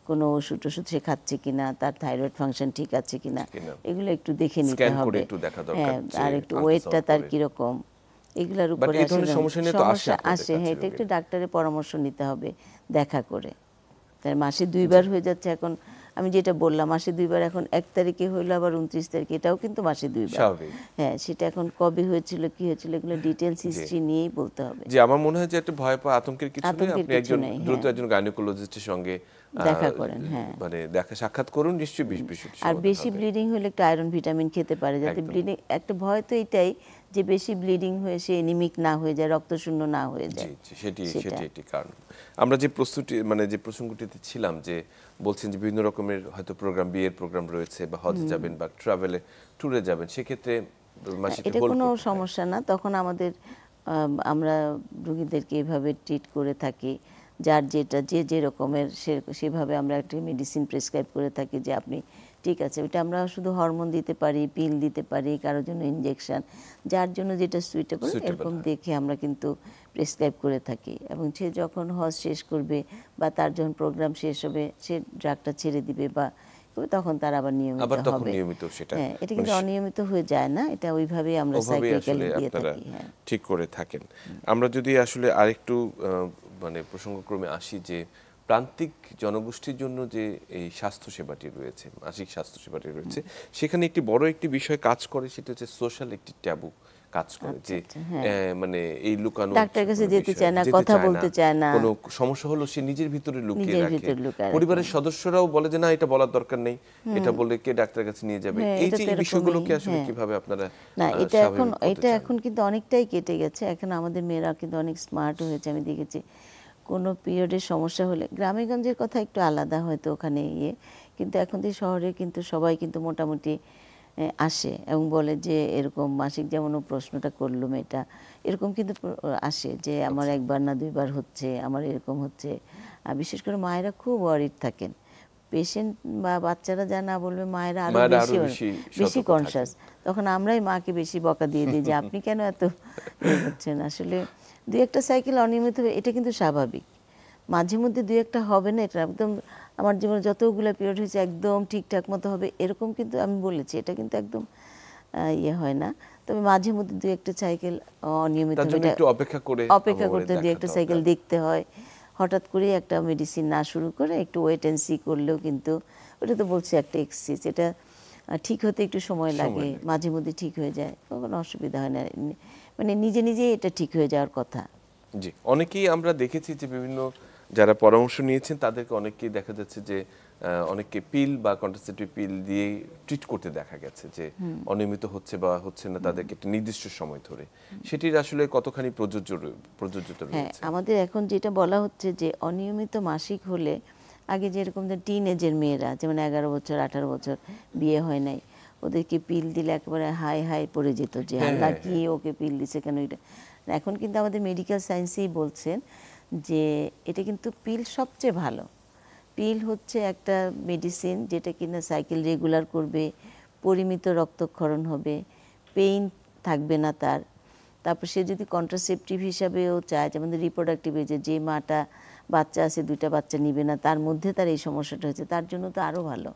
কোনো ওষুধ সে খাচ্ছে কিনা, তার থাইরয়েড ফাংশন ঠিক আছে কিনা, কিনা। এগুলো একটু দেখে নিতে স্ক্যান করে হবে। একটু দেখা দরকার, হ্যাঁ, যে আর একটু ultrasound ওয়েটটা তার করে। কিরকম, এগুলার বাট উপরে এই ধরনের আসলে সমস্যা নিয়ে তো আসে সমস্যা আপনাদের আসে। হ্যাঁ, কাছে এটা একটু রোগী। ডাক্তারের পরামর্শ নিতে হবে দেখা করে। তার মাসে 2 বার হয়ে যাচ্ছে এখন, আমি যেটা বললাম মাসে 2 বার, এখন 1 তারিখে হইলো আবার 29 তারিখে, এটাও কিন্তু মাসে 2 বার। স্বাভাবিক। হ্যাঁ, সেটা এখন কবে হয়েছিল কি হয়েছিল এগুলো ডিটেলস জি। হিস্ট্রি নিয়েই বলতে হবে। জি, আমার মনে হয় যে একটা ভয় পাওয়া, আতঙ্কের কিছু নেই। আতঙ্কের আপনি কিছু একজন নেই, দ্রুত হ্যাঁ। একজন গাইনোকোলজিস্টের সঙ্গে দেখা করেন, হ্যাঁ। মানে দেখা সাক্ষাৎ করুন, নিশ্চয়ই বিষয়টি আর সমাধান বেশি হবে। ব্লিডিং হলে একটু আয়রন ভিটামিন খেতে পারে, যাতে একদম। ব্লিডিং, একটা ভয় তো এটাই যে বেশি ব্লিডিং হয়ে সে এনিমিক না হয়ে যায়, রক্তশূন্য না হয়ে জি, যায়। জি, সেটি সেটা। একটি কারণ। আমরা যে যে প্রসঙ্গটিতে ছিলাম, যে বলছেন যে বিভিন্ন রকমের হয়তো প্রোগ্রাম, বিয়ের প্রোগ্রাম রয়েছে, বা হজে যাবেন বা ট্যুরে যাবেন, সেক্ষেত্রে মাসিকটা এটা হোল্ড কোনো করতে হয়। সমস্যা না, তখন আমাদের আমরা রোগীদেরকে এভাবে ট্রিট করে থাকি, যার যেটা যে রকমের সেভাবে আমরা একটা মেডিসিন প্রেসক্রাইব করে থাকি যে আপনি ঠিক আছে। ওইটা আমরা শুধু হরমোন দিতে পারি, পিল দিতে পারি, কারোর জন্য ইনজেকশন, যার জন্য যেটা সুইটেবল এরকম হয়। দেখে আমরা কিন্তু প্রেসক্রাইব করে থাকি। এবং সে যখন হজ শেষ করবে বা তার যখন প্রোগ্রাম শেষ হবে, সে ড্রাগটা ছেড়ে দিবে বা তখন তার আবার নিয়মিত আবার তখন হবে। নিয়মিত সেটা, হ্যাঁ, এটা মানে কিন্তু অনিয়মিত হয়ে যায় না, এটা ওইভাবেই আমরা ওভাবেই আসলে সাইক্লিক্যালি দিয়ে আপনারা থাকি। হ্যাঁ, ঠিক করে থাকেন। আমরা যদি আসলে আরেকটু মানে প্রসঙ্গক্রমে আসি, যে প্রান্তিক জনগোষ্ঠীর জন্য যে এই স্বাস্থ্য সেবাটি রয়েছে, মাসিক স্বাস্থ্য সেবাটি রয়েছে, সেখানে একটি বড় একটি বিষয় কাজ করে, সেটা হচ্ছে সোশ্যাল একটি ট্যাবু কাজ করে। যে আচ্ছা, হ্যাঁ। মানে এই লুকানো ডাক্তারের কাছে কোনো যেতে বিষয়, চায় না, যেতে কথা চায় বলতে চায় না। কোনো সমস্যা হলো সে নিজের ভিতরে লুকিয়ে নিজের রাখে। ভিতর লুকায় রাখে। পরিবারের সদস্যরাও বলে যে না, এটা বলার দরকার নেই, এটা বললে কে ডাক্তারের কাছে নিয়ে যাবে। হ্যাঁ, এই এটা যে তো এই বিষয়গুলোকে এরকমই, আসলে হ্যাঁ। কিভাবে আপনারা না, এটা স্বাভাবিক করতে চান? এখন কিন্তু অনেকটাই কেটে গেছে। এখন আমাদের মেয়েরা কিন্তু অনেক স্মার্ট হয়েছে, আমি দেখেছি। কোনো পিরিয়ডের সমস্যা হলে, গ্রামেগঞ্জের কথা একটু আলাদা হয়তো ওখানে কিন্তু এখন তো শহরে কিন্তু সবাই কিন্তু মোটামুটি আসে এবং বলে যে এরকম মাসিক, যেমন ও প্রশ্নটা করলো মেয়েটা, এরকম কিন্তু আসে যে আমার 1 বার না 2 বার হচ্ছে, আমার এরকম হচ্ছে। আর বিশেষ করে মায়েরা খুব ওয়ারিড থাকেন। পেশেন্ট বা বাচ্চারা যা না বলবে, মায়েরা আরো বেশি সতর্ক কনসাস। থাকেন। তখন আমরাই মাকে বেশি বকা দিয়ে দিই যে আপনি কেন এত হচ্ছেন। আসলে 2-1টা সাইকেল অনিয়মিত হবে, এটা কিন্তু স্বাভাবিক। মাঝে মধ্যে 2-1টা হবে না, এটা একদম, আমার জীবনে যতগুলো পিরিয়ড হয়েছে একদম ঠিকঠাক মতো হবে এরকম কিন্তু আমি বলেছি, এটা কিন্তু একদম হয় না। তবে মাঝে মধ্যে 2-1টা সাইকেল অনিয়মিত তার জন্য হলে একটু অপেক্ষা করতে, 2-1টা সাইকেল দেখতে হয়। হঠাৎ করে একটা মেডিসিন না শুরু করে একটু ওয়েট অ্যান্ড সি করলেও কিন্তু, ওটা তো বলছি একটা এক্সারসাইজ, এটা ঠিক হতে একটু সময় লাগে, মাঝে মধ্যে ঠিক হয়ে যায়, কোনো অসুবিধা হয় না, মানে নিজে নিজেই এটা ঠিক হয়ে যাওয়ার কথা। জি, অনেকেই আমরা দেখেছি যে বিভিন্ন যারা পরামর্শ নিয়েছেন তাদেরকে অনেকেই দেখা যাচ্ছে যে অনেককে পিল বা কন্ট্রাসেপটিভ পিল দিয়ে ট্রিট করতে দেখা গেছে যে অনিয়মিত হচ্ছে বা হচ্ছে না তাদেরকে একটা নির্দিষ্ট সময় ধরে, সেটির আসলে কতখানি প্রযোজ্যতা হ্যাঁ, রয়েছে? আমাদের এখন যেটা বলা হচ্ছে যে অনিয়মিত মাসিক হলে আগে যেরকম টিন এজের মেয়েরা যেমন 11 বছর 18 বছর বিয়ে হয় নাই, ওদেরকে পিল দিলে একেবারে হাই হাই পড়ে যেত যে আল্লাহ কি ওকে পিল দিছে কেন এটা। এখন কিন্তু আমাদের মেডিকেল সায়েন্সেই বলছেন যে এটা কিন্তু পিল সবচেয়ে ভালো। পিল হচ্ছে একটা মেডিসিন যেটা কিনা সাইকেল রেগুলার করবে, পরিমিত রক্তক্ষরণ হবে, পেইন থাকবে না তার। তারপর সে যদি কন্ট্রাসেপটিভ হিসাবেও চায়, যেমন রিপ্রোডাক্টিভ এজে যে মাটা বাচ্চা আছে 2টা বাচ্চা নিবে না, তার মধ্যে তার এই সমস্যাটা হয়েছে, তার জন্য তো আরও ভালো,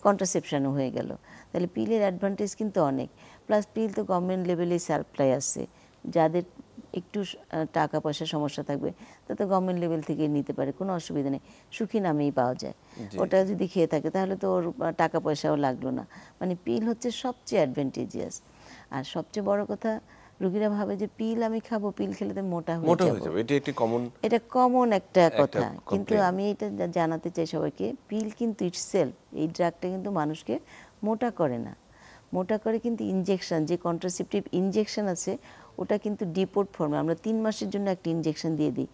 কন্ট্রাসেপশনও হয়ে গেল। তাহলে পিলের অ্যাডভান্টেজ কিন্তু অনেক। প্লাস পিল তো গভর্নমেন্ট লেভেলেই সাপ্লাই আছে, যাদের একটু টাকা পয়সার সমস্যা থাকবে তা তো গভর্নমেন্ট লেভেল থেকে নিতে পারে, কোনো অসুবিধা নেই, সুখী নামেই পাওয়া যায়। ওটা যদি খেয়ে থাকে তাহলে তো ওর টাকা পয়সাও লাগলো না। মানে পিল হচ্ছে সবচেয়ে অ্যাডভান্টেজিয়াস। আর সবচেয়ে বড় কথা, রোগীরা ভাবে যে পিল আমি খাবো, পিল খেলে তো মোটা হয়ে যাবে, এটা একটি কমন, এটা কমন একটা কথা। কিন্তু complaint। আমি এটা জানাতে চাই সবাইকে, পিল কিন্তু ইটসেলফ, এই ড্রাগটা কিন্তু মানুষকে মোটা করে না। মোটা করে কিন্তু ইনজেকশন, যে কন্ট্রাসেপটিভ ইনজেকশন আছে ওটা কিন্তু ডিপোর্ট ফর্মে আমরা 3 মাসের জন্য একটা ইনজেকশন দিয়ে দিই,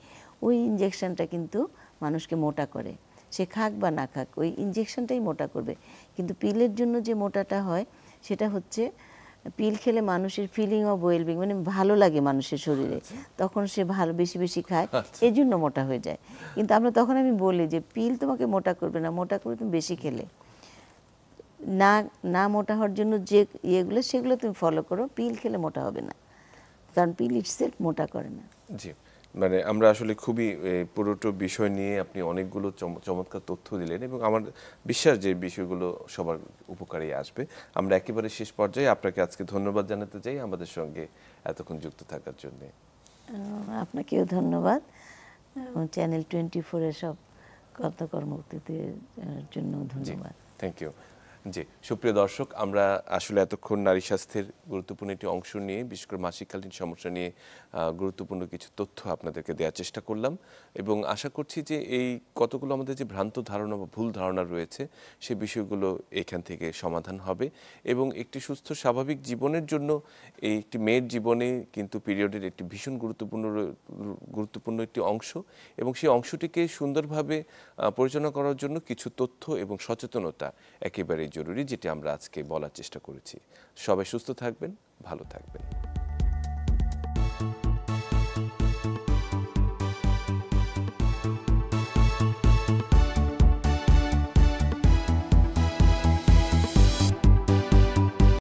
ওই ইনজেকশনটা কিন্তু মানুষকে মোটা করে। সে খাক বা না খাক ওই ইনজেকশনটাই মোটা করবে। কিন্তু পিলের জন্য যে মোটাটা হয় সেটা হচ্ছে পিল খেলে মানুষের ফিলিং অফ ওয়েলবিং, মানে ভালো লাগে মানুষের শরীরে, তখন সে ভালো বেশি বেশি খায়, এই জন্য মোটা হয়ে যায়। কিন্তু আমরা তখন আমি বলি যে পিল তোমাকে মোটা করবে না, মোটা করবে তুমি বেশি খেলে। না না মোটা হওয়ার জন্য যে ইয়েগুলো সেগুলো তুমি ফলো করো, পিল খেলে মোটা হবে না, কারণ পিল ইটসেলফ মোটা করে না। জি, মানে আমরা আসলে খুবই পুরোটো বিষয় নিয়ে আপনি অনেকগুলো চমৎকার তথ্য দিলেন এবং আমার বিশ্বাস যে বিষয়গুলো সবার উপকারে আসবে। আমরা একেবারে শেষ পর্যায়ে আপনাকে আজকে ধন্যবাদ জানাতে চাই আমাদের সঙ্গে এতক্ষণ যুক্ত থাকার জন্য। আপনাকেও ধন্যবাদ, চ্যানেল 24-এর সব কর্মকর্তাদের জন্য ধন্যবাদ। Thank you. জি, সুপ্রিয় দর্শক, আমরা আসলে এতক্ষণ নারী স্বাস্থ্যের গুরুত্বপূর্ণ একটি অংশ নিয়ে, বিশেষ করে মাসিককালীন সমস্যা নিয়ে গুরুত্বপূর্ণ কিছু তথ্য আপনাদেরকে দেওয়ার চেষ্টা করলাম এবং আশা করছি যে এই কতগুলো আমাদের যে ভ্রান্ত ধারণা বা ভুল ধারণা রয়েছে সে বিষয়গুলো এখান থেকে সমাধান হবে এবং একটি সুস্থ স্বাভাবিক জীবনের জন্য এই একটি মেয়ের জীবনে কিন্তু পিরিয়ডের একটি ভীষণ গুরুত্বপূর্ণ একটি অংশ এবং সেই অংশটিকে সুন্দরভাবে পরিচালনা করার জন্য কিছু তথ্য এবং সচেতনতা একেবারেই জরুরি, যেটি আমরা আজকে বলার চেষ্টা করেছি। সবাই সুস্থ থাকবেন, ভালো থাকবেন।